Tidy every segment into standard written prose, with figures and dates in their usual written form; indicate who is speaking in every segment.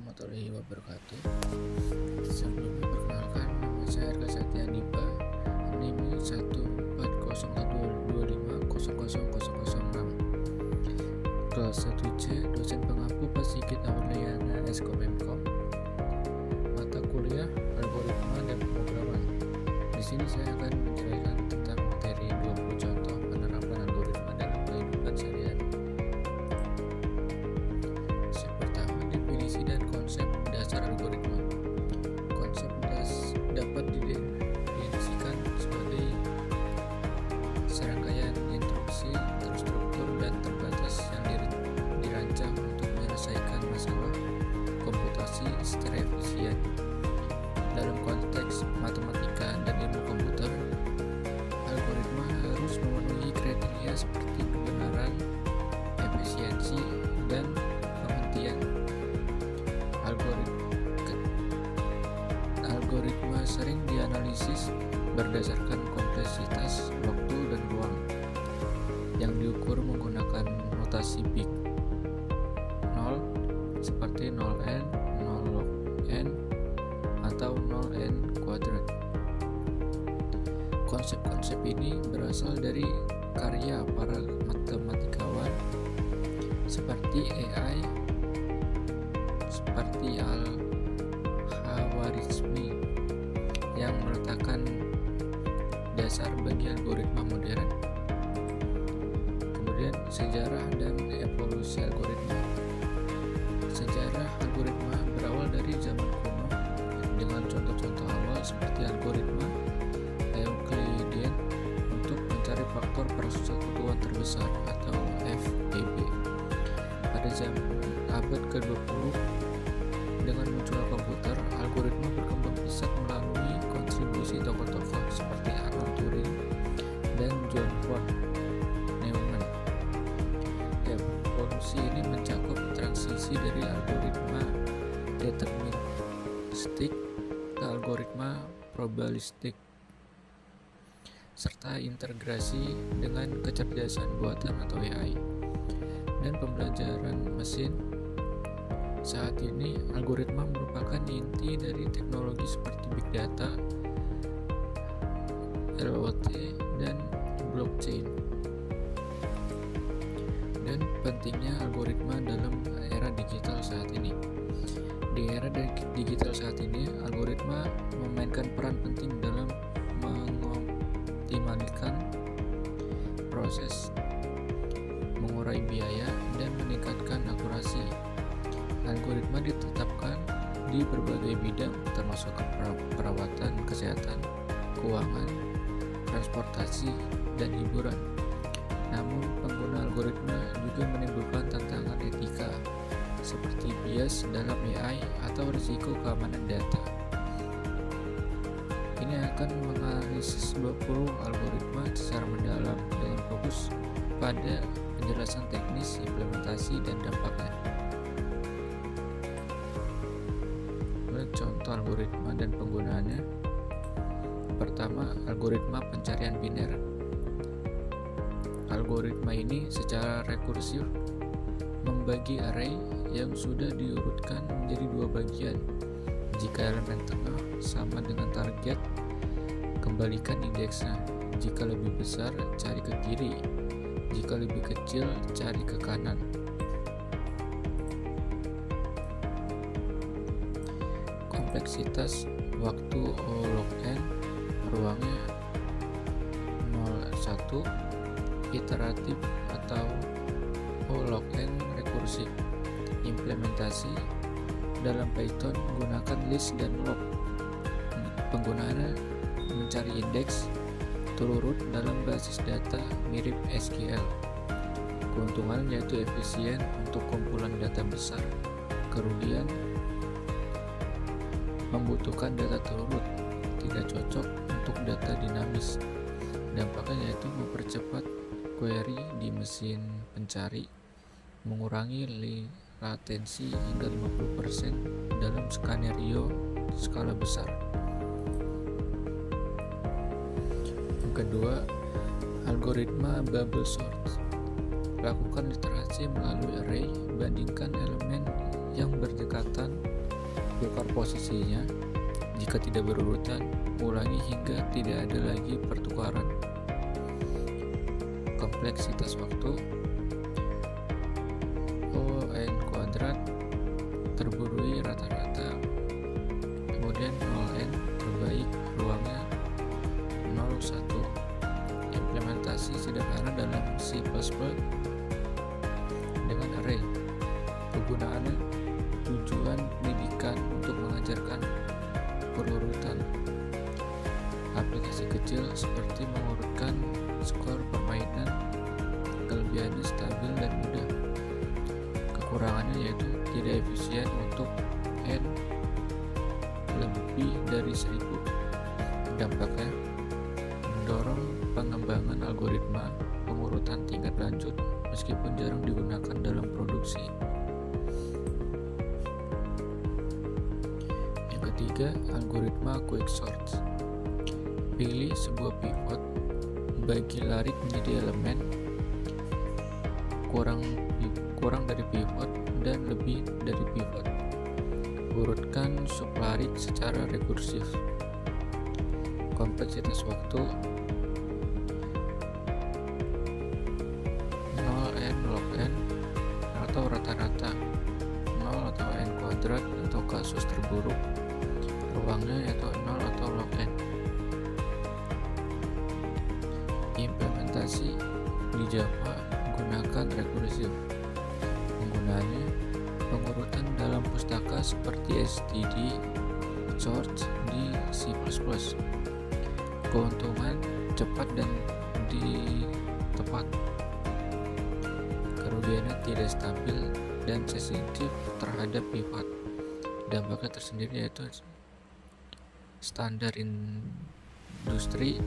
Speaker 1: warahmatullahi wabarakatuh. Sebelumnya perkenalkan, nama saya Arga Satya Dipa, NIM 14012500006. Kelas 1C, dosen pengampu Pak Sigit Auliana Eskomemkom. Mata kuliah Algoritma dan Pemrograman. Di sini saya akan menjelaskan tentang materi 20 contoh penerapan algoritma dalam kehidupan sehari-hari. Definisi dan konsep dasar algoritma. Konsep dapat didefinisikan sebagai serangkaian instruksi terstruktur dan terbatas yang dirancang untuk menyelesaikan masalah komputasi secara efisien. Dalam konteks matematika dan ilmu komputer, algoritma harus memenuhi kriteria seperti kebenaran, efisiensi, dan penghentian. Algoritma sering dianalisis berdasarkan kompleksitas waktu dan ruang yang diukur menggunakan notasi big. 0 seperti 0n, 0 log n, atau 0n kuadrat. Konsep-konsep ini berasal dari karya para matematikawan seperti AI, seperti Al-Khwarizmi yang meletakkan dasar bagi algoritma modern. Kemudian sejarah dan evolusi algoritma. Sejarah algoritma berawal dari zaman kuno dengan contoh-contoh awal seperti algoritma Euclidean untuk mencari faktor persekutuan terbesar atau FPB. Pada zaman abad ke-20, dengan munculnya komputer, algoritma berkembang pesat melalui kontribusi tokoh-tokoh seperti Alan Turing dan John von Neumann. Evolusi ini mencakup transisi dari algoritma deterministik ke algoritma probabilistik, serta integrasi dengan kecerdasan buatan atau AI dan pembelajaran mesin. Saat ini, algoritma merupakan inti dari teknologi seperti big data, IoT, dan blockchain. Dan pentingnya algoritma dalam era digital saat ini. Di era digital saat ini, algoritma memainkan peran penting dalam mengoptimalkan proses, mengurai biaya, dan meningkatkan akurasi. Algoritma ditetapkan di berbagai bidang termasuk perawatan, kesehatan, keuangan, transportasi, dan hiburan. Namun, pengguna algoritma juga menimbulkan tantangan etika seperti bias dalam AI atau risiko keamanan data. Ini akan menganalisis 20 algoritma secara mendalam dengan fokus pada penjelasan teknis, implementasi, dan dampaknya. Contoh algoritma dan penggunaannya. Pertama, algoritma pencarian biner. Algoritma ini secara rekursif membagi array yang sudah diurutkan menjadi dua bagian. Jika elemen tengah sama dengan target, kembalikan indeksnya. Jika lebih besar, cari ke kiri. Jika lebih kecil, cari ke kanan. Kompleksitas waktu O log n, ruangnya 0,1, iteratif atau O log n rekursif. Implementasi dalam Python gunakan list dan log. Penggunaannya mencari indeks turut dalam basis data mirip SQL. Keuntungan yaitu efisien untuk kumpulan data besar. Kerugian membutuhkan data turut, tidak cocok untuk data dinamis. Dampaknya yaitu mempercepat query di mesin pencari, mengurangi latensi hingga 50% dalam skenario skala besar. Yang kedua, algoritma bubble sort. Lakukan literasi melalui array, bandingkan elemen yang berdekatan tukar posisinya. Jika tidak berurutan, ulangi hingga tidak ada lagi pertukaran. Kompleksitas waktu O(n) kuadrat terburui rata-rata, kemudian 0(n) terbaik, ruangnya 0,1. Implementasi sederhana dalam C++ dengan array. Kegunaannya tujuan pendidikan untuk mengajarkan perurutan. Aplikasi kecil seperti mengurutkan skor permainan, kelebihannya stabil dan mudah. Kekurangannya yaitu tidak efisien untuk n lebih dari 1000. Dampaknya mendorong pengembangan algoritma pengurutan tingkat lanjut meskipun jarang digunakan dalam produksi. Yang ketiga, algoritma quicksort. Pilih sebuah pivot, bagi larik menjadi elemen, kurang dari pivot dan lebih dari pivot. Urutkan sublarik secara rekursif. Kompleksitas waktu 0(n) log(n) atau rata-rata, 0 atau n kuadrat atau kasus terburuk, ruangnya yaitu 0 atau log(n). Implementasi di Java gunakan rekursif. Penggunaannya pengurutan dalam pustaka seperti std sort di C++. Keuntungan cepat dan tepat. Kerugiannya tidak stabil dan sensitif terhadap pivot. Dampaknya tersendiri yaitu standar industri,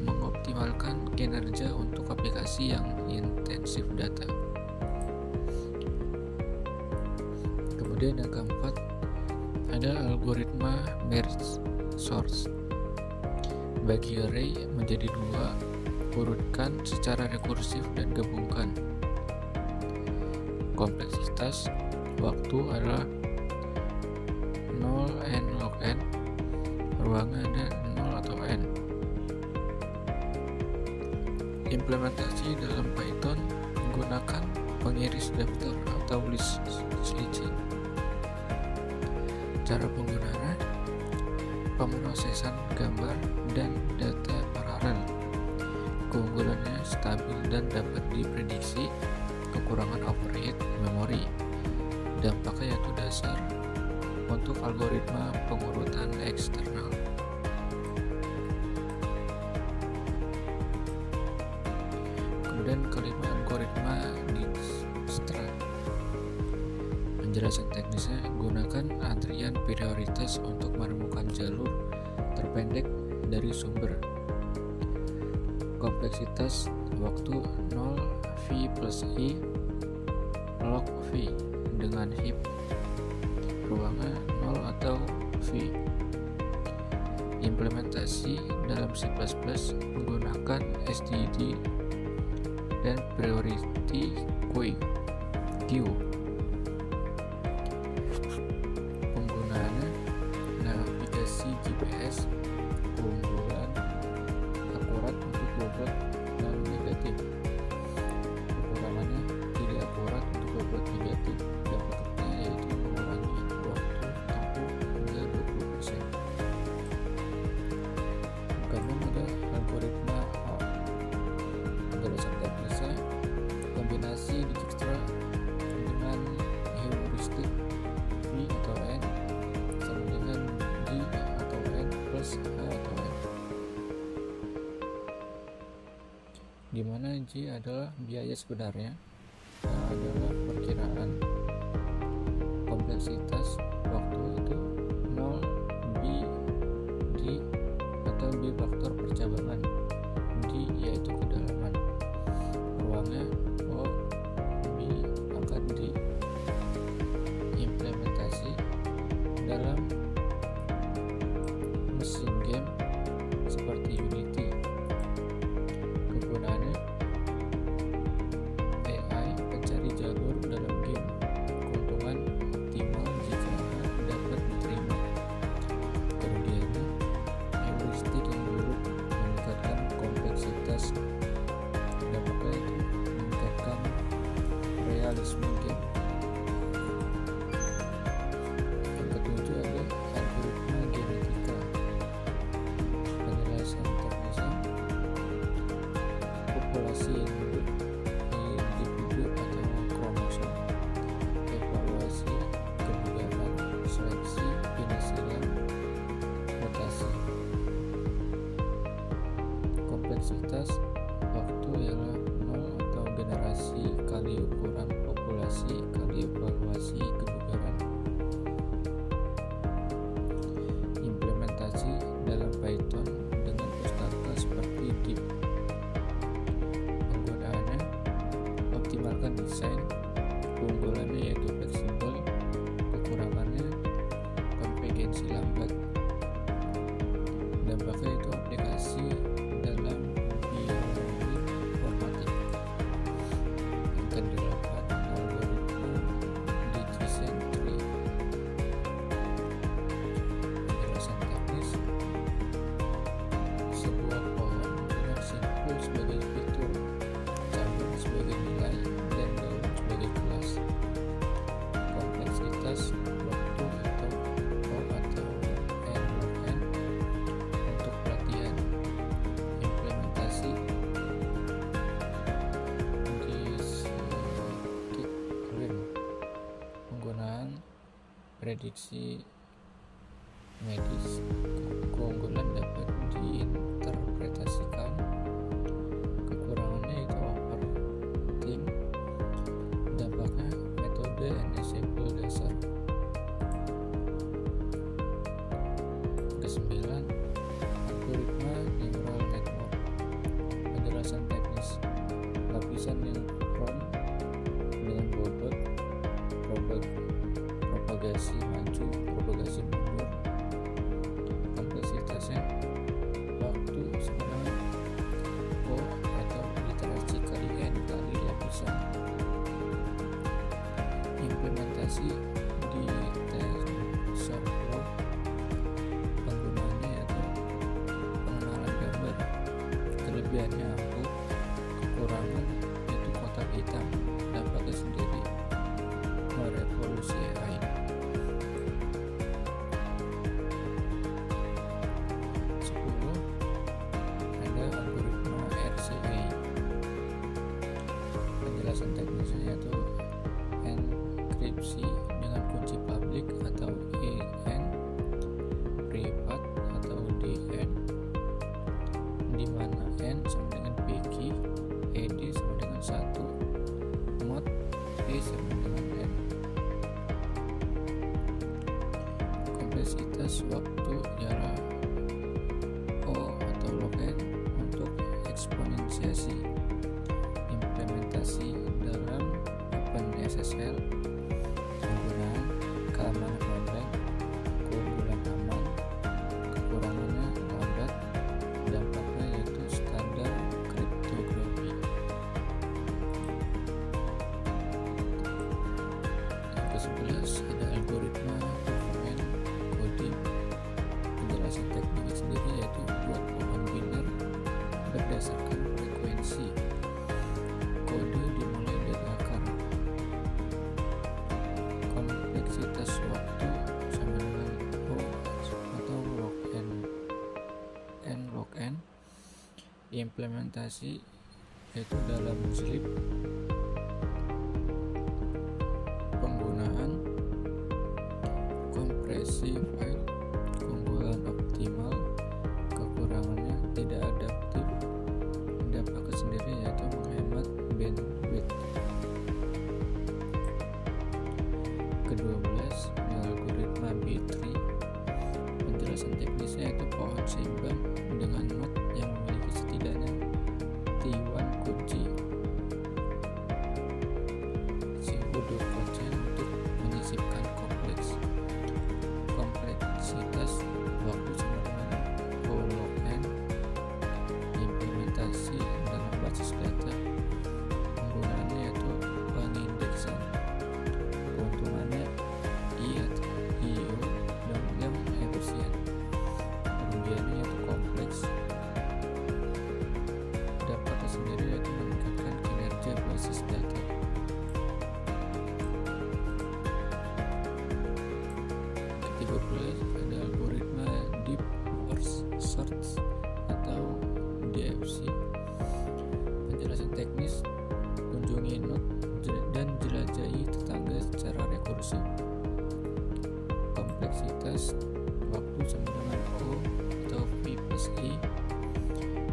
Speaker 1: mengoptimalkan kinerja untuk aplikasi yang intensif data. Kemudian yang keempat ada algoritma merge sort. Bagi array menjadi dua, urutkan secara rekursif dan gabungkan. Kompleksitas waktu adalah 0(n) log(n), ruangnya ada 0 atau n. Implementasi dalam Python menggunakan pengiris daftar atau list switching. Cara penggunaannya pemrosesan gambar dan data paralel. Keunggulannya stabil dan dapat diprediksi. Kekurangan overhead memori. Dampaknya yaitu dasar untuk algoritma pengurutan eksternal. Kemudian kelima, algoritma Dijkstra. Penjelasan teknisnya, gunakan antrian prioritas untuk menemukan jalur terpendek dari sumber. Kompleksitas waktu 0 V plus I log V dengan heap, ruangnya 0 atau V. Implementasi dalam C++ menggunakan std dan priority queue. Penggunaannya navigasi GPS, keunggulan akurat untuk bobot non negatif. Kekurangannya tidak akurat untuk bobot negatif. Dampaknya yaitu mengurangi waktu tempuh hingga 20%. Kemudian ada algoritma OR. Penjelasan teknisnya, kombinasi Dijkstra dengan heuristik V atau N sama dengan D atau N plus H atau N, di mana J adalah biaya sebenarnya, H adalah perkiraan. Kompleksitas waktu itu 0 B D atau B faktor percabangan, D yaitu kedalaman, ruangnya O B pangkat D. Implementasi dalam mesin game seperti Unity. Kegunaannya AI pencari jalur dalam game. Keuntungan optimal jika dapat Kompleksitas waktu ialah nol atau generasi kali ukuran populasi kali evaluasi kebugaran. Implementasi dalam Python dengan pustaka seperti Deep. Penggunaannya optimalkan desain, keunggulannya yaitu fleksibel, kekurangannya konvergensi lambat. Dampaknya itu aplikasi dalam biologi informatik. Yang kedelapan, algoritma Digicent Tree. Penjelasan teknis: sebuah pohon dengan simpul sebagai fitur, cabang sebagai nilai, dan daun sebagai kelas. Kompleksitas waktu atau O atau N log N untuk pelatihan. Implementasi Scikit-learn. Penggunaan prediksi medis. Keunggulan dapat diinterpretasikan, kekurangannya itu overfitting. Dampaknya metode ensemble dasar. Kesembilan, algoritma neural network. Penjelasan teknis: lapisan neuron dengan bobot propagasi maju, propagasi mundur. Kompleksitasnya waktu sama O atau literasi kali N kali lapisan. Implementasi di TensorFlow. Penggunaannya yaitu pengenalan gambar. Kelebihannya ampuh, kekurangan yaitu kotak hitam. Dampaknya sendiri merevolusi AI. 10. Ada algoritma RCA. Penjelasan teknisnya yaitu enkripsi dengan kunci publik atau EN, privat atau DN, di mana N sama dengan PG, ED sama dengan 1, mod E sama dengan N. Kompleksitas waktu ialah O atau log N untuk eksponensiasi. Implementasi dalam OpenSSL. Penggunaan keamanan online, keunggulan aman, kekurangannya lambat. Dampaknya yaitu standar kriptografi. Yang ke-11 ada algoritma domain coding. Penjelasan tekniknya sendiri yaitu buat pohon biner berdasarkan frekuensi. Kode dimulai dari akar. Kompleksitas waktu sama dengan O atau log N log N. Implementasi yaitu dalam Sleep. Penggunaan kompresi file, keunggulan optimal, kekurangannya tidak adaptif. Dampaknya sendiri yaitu menghemat bandwidth. Ke-12 algoritma B3. Penjelasan teknisnya yaitu pohon seimbang dengan not yang memiliki setidaknya T1 kunci. Pseudocode untuk menyisipkan kompleks. Kompleksitas waktu sama dengan O log N. Implementasi dalam basis data. Penggunaannya yaitu pengindeksan. Keuntungannya IO dan yang efisien. Kerugiannya yaitu kompleks. Dampaknya sendiri yaitu meningkatkan kinerja basis data. Ke-13 ada algoritma Deep First Search atau DFS. Penjelasan teknis: kunjungi node dan jelajahi tetangga secara rekursif. Kompleksitas waktu sama dengan O atau VPSI.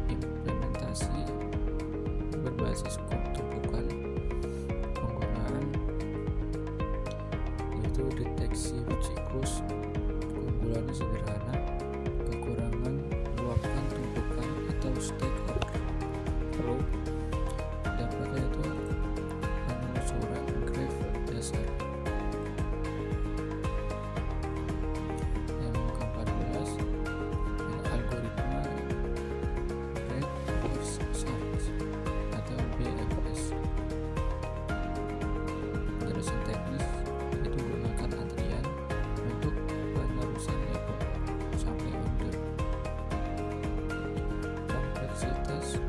Speaker 1: Implementasi penjelasan skop tumpukan penggunaan, yaitu deteksi siklus. Keunggulannya sederhana, kekurangan luapkan tumpukan atau stack overflow. Dampaknya itu penelusuran graf dasar. Yang ke-14, algoritma breadth first search atau BFS. Penjelasan teknis itu gunakan antrian untuk penerusan label sampai order. Kompleksitas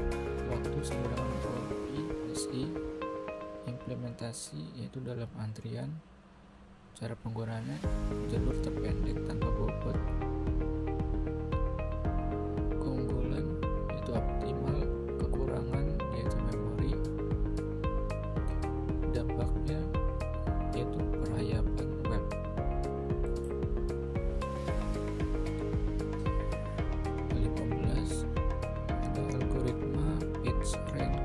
Speaker 1: waktu sama dengan OI/SI. Implementasi yaitu dalam antrian. Cara penggunaannya jalur terpendek tanpa bobot. Keunggulan yaitu optimal, kekurangan yaitu memori. Dampaknya yaitu perayapan web. Ke-15 ada algoritma PageRank.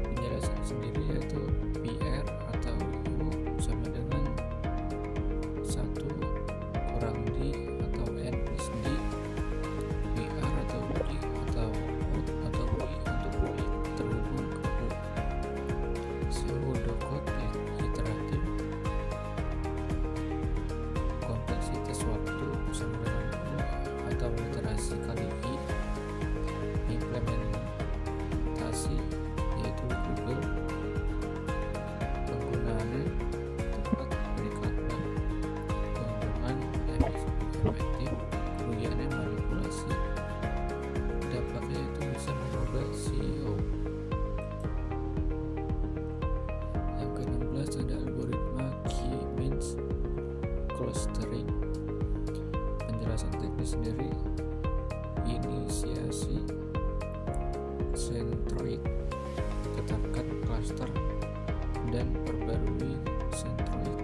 Speaker 1: Penjelasan sendiri yaitu PR atau U sama dengan 1 kurang D atau N plus D. PR atau UI atau out atau UI untuk UI terhubung ke U. Pseudocode iteratif. Kompleksitas waktu sama dengan U atau literasi kali I. Implementasi yaitu Google. Penggunaannya tepat berikat web. Keuntungan efektif, kerugiannya manipulasi. Dampaknya itu bisa mengubah CEO. Yang ke-16 ada algoritma K-means clustering. Penjelasan teknis sendiri, inisiasi centroid, tetapkan cluster dan perbarui centroid.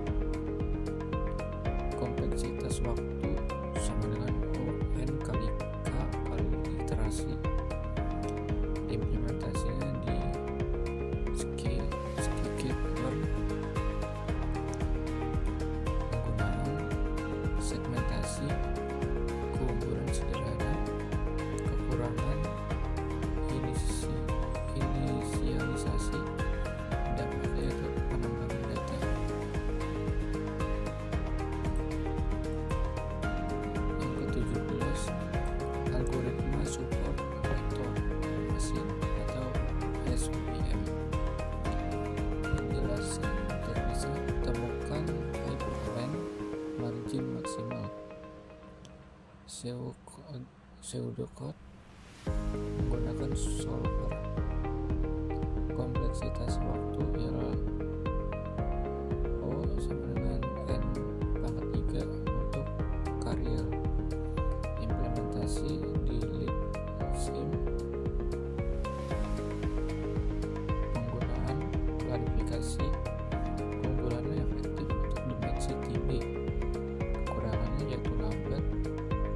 Speaker 1: Kompleksitas waktu sama dengan ON kali K kali literasi. Implementasinya di scikit-learn. Penggunaan segmentasi, keunggulan sederhana, kekurangan inisialisasi. Dampaknya itu penambahan data. Yang ke-17 algoritma support vector machine atau SVM. Penjelasan teknisnya, temukan hyperplan margin maksimal. Pseudocode menggunakan solver. Kompleksitas waktu ialah O sama dengan N pangkat 3 untuk karya. Implementasi di libsim. Penggunaan klarifikasi. Keunggulannya efektif untuk dimensi tinggi. Kekurangannya yaitu lambat.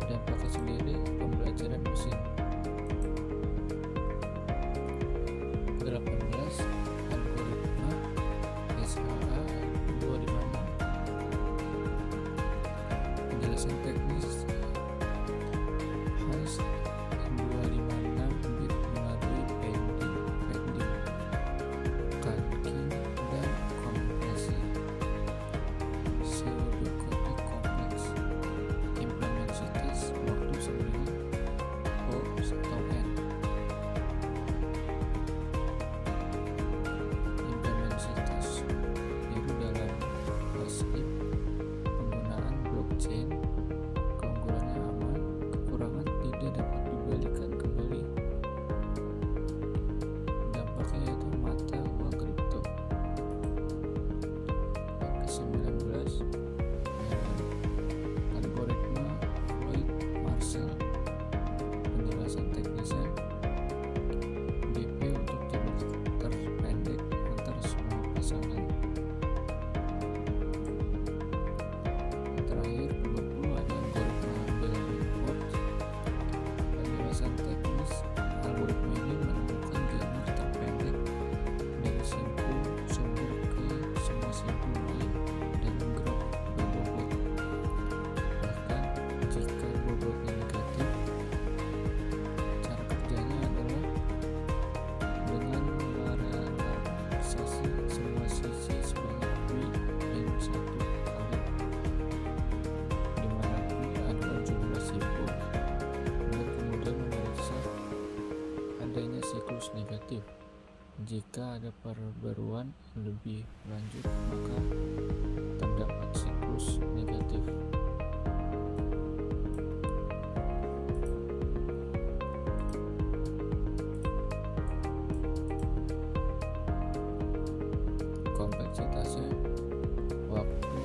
Speaker 1: Dampaknya sendiri pembelajaran mesin. 18 algoritma SHA 256. Penjelasan teknis, hash 256 bit melalui pending, calking, dan kompresi. Pseudocode kompleks. Implementasitas waktu sebelum O atau N. Implementasitas yaitu dalam WhatsApp. Penggunaan blockchain. Keunggulan Jika ada perbaruan lebih lanjut, maka terdapat siklus negatif. Kompleksitasnya waktu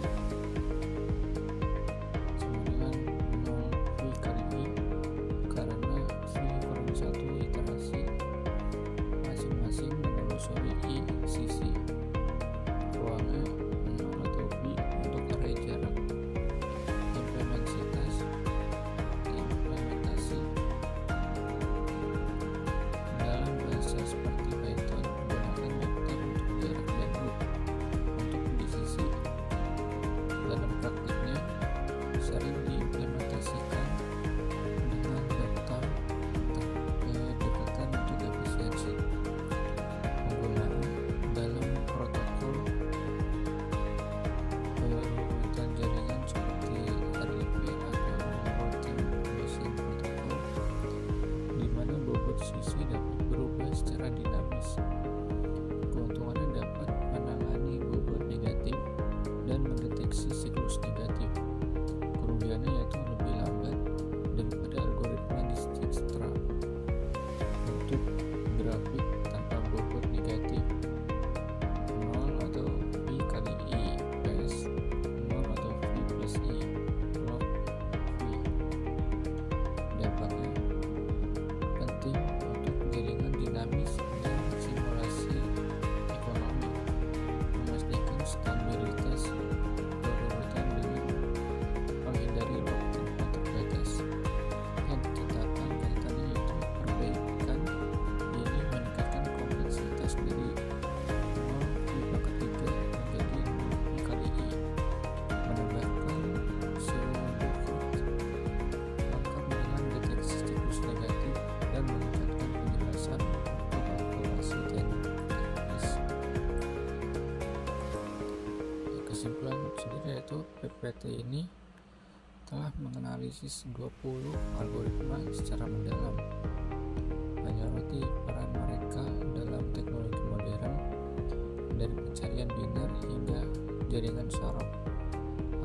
Speaker 1: sama dengan 0 V kali I, karena V kurang 1 iterasi masing-masing menelusuri I sisi. Ruangnya 0 atau V untuk array jarak. Implementasi dalam bahasa seperti Python menggunakan vektor untuk jarak dan loop untuk di sisi. Dalam praktiknya sering diimplementasikan dengan vektor pendekatan untuk efisiensi. Penggunaan dalam protokol perurutan jaringan seperti RIP atau Routing Machine Protocol, di mana bobot sisi dapat berubah secara dinamis. Keuntungannya dapat menangani bobot negatif dan mendeteksi siklus negatif. Kerugiannya yaitu lebih lambat daripada algoritma Dijkstra. Untuk grafik tanpa bobot negatif 0 atau V kali I PS 0 atau V plus I log V. Dampaknya penting untuk jaringan dinamis dan simulasi ekonomi, memastikan stabilitas perurutan dengan menghindari lock tanpa terbatas. Dan catatan kaitannya yaitu perbaikan ini meningkatkan kompleksitas dari 0 V pangkat 3 menjadi 0 V kali I, menambahkan pseudocode lengkap dengan deteksi siklus negatif dan meningkatkan penjelasan kalkulasi teknis. Kesimpulan sendiri yaitu PPT ini telah menganalisis 20 algoritma secara mendalam, menyoroti peran mereka dalam teknologi modern, dari pencarian biner hingga jaringan sorot.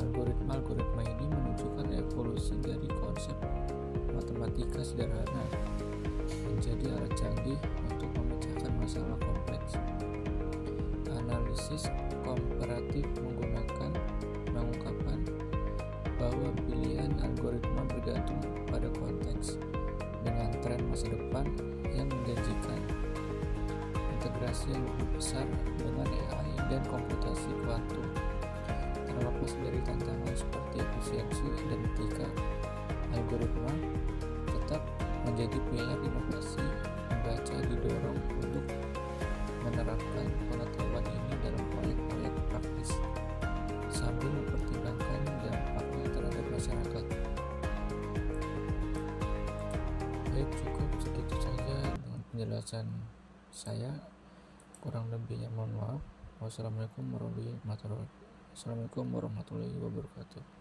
Speaker 1: Algoritma-algoritma ini menunjukkan evolusi dari konsep matematika sederhana menjadi alat canggih untuk memecahkan masalah kompleks. Analisis komparatif mengungkapkan bahwa pilihan algoritma bergantung pada konteks, dengan tren masa depan yang menjanjikan integrasi yang lebih besar dengan AI dan komputasi kuantum. Terlepas dari tantangan seperti efisiensi dan etika, algoritma tetap menjadi pilar inovasi. Membaca didorong untuk menerapkan pengetahuan ini dalam proyek-proyek praktis sambil mempertimbangkan dampaknya terhadap masyarakat. Baik, cukup segitu saja dengan penjelasan saya. Kurang lebihnya mohon maaf. Wassalamualaikum warahmatullahi wabarakatuh.